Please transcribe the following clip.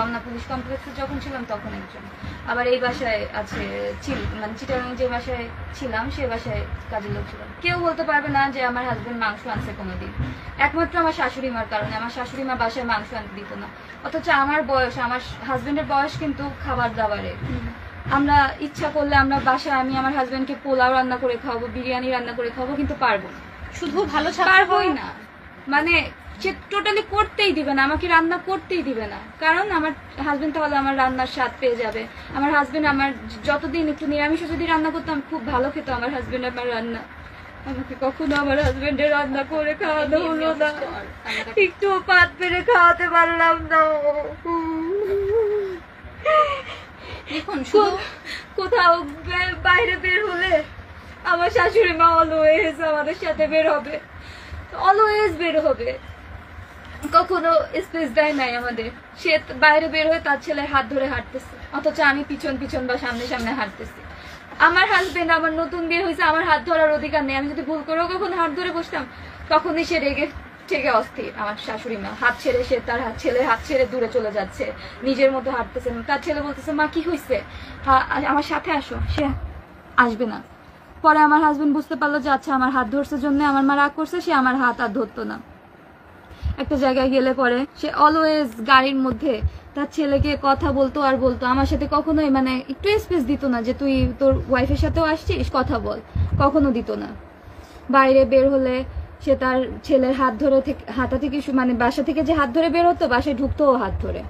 Ramna police কমপ্লেক্সে যখন ছিলাম তখন একজন, আবার এই বাসায় আছে মানে চিটাগাং যে বাসায় ছিলাম সে বাসায় কাজের লোক ছিল। কেউ বলতে পারবে না যে আমার হাজবেন্ড মাংস আনছে কোনোদিন, একমাত্র আমার শাশুড়ি মার কারণে। আমার শাশুড়ি মা বাসায় মাংস আনতে দিত না, অথচ আমার বয়স, আমার হাজবেন্ডের বয়স কিন্তু খাবার দাবারে। আমরা ইচ্ছা করলে আমরা বাসায় আমি আমার হাজবেন্ডকে পোলাও রান্না করে খাওয়াবো, বিরিয়ানি রান্না করে খাওয়াবো, কিন্তু পারবো না। শুধু ভালো পারবোই না, মানে সে টোটালি করতেই দিবে না, আমাকে রান্না করতেই দিবে না। কারণ আমার হাজবেন্ড তাহলে আমার রান্নার স্বাদ পেয়ে যাবে। আমার হাজবেন্ড আমার যতদিন একটু নিরামিষও যদি রান্না করতাম খুব ভালো খেত আমার হাজবেন্ড আমার রান্না। আমাকে কখনো আমার হাজবেন্ডের রান্না করে খাওয়ানো হলো না, একটু পাত পেরে খাওয়াতে পারলাম না। দেখুন কোথাও বাইরে বের হলে আমার শাশুড়ি মা অলওয়েজ আমাদের সাথে বের হবে, অলওয়েজ বের হবে, কখনো স্পেস দেয় নাই আমাদের। সে বাইরে বের হয়ে তার ছেলের হাত ধরে হাঁটতেছে, অথচ আমি পিছন পিছন বা সামনে সামনে হাঁটতেছি। আমার হাজবেন্ড আমার নতুন বিয়ে হয়েছে, আমার হাত ধরার অধিকার নেই। আমি যদি ভুল করেও কখনো হাত ধরে বসতাম তখনই সে রেগে থেকে অস্থির। আমার শাশুড়ি মা হাত ছেড়ে, সে তার ছেলের হাত ছেড়ে দূরে চলে যাচ্ছে, নিজের মতো হাঁটতেছে। তার ছেলে বলতেছে মা কি হয়েছে, আমার সাথে আসো, সে আসবে না। পরে আমার হাজবেন্ড বুঝতে পারলো যে আচ্ছা আমার হাত ধরছে জন্য আমার মা রাগ করছে, সে আমার হাত আর ধরতো না। একটা জায়গায় গেলে পরে সে অলওয়েজ গাড়ির মধ্যে তার ছেলেকে কথা বলতো আর বলতো, আমার সাথে কখনোই মানে একটু স্পেস দিত না যে তুই তোর ওয়াইফের সাথেও আসছিস কথা বল, কখনো দিত না। বাইরে বের হলে সে তার ছেলের হাত ধরে হাতা থেকে মানে বাসা থেকে যে হাত ধরে বের হতো, বাসায় ঢুকতো হাত ধরে।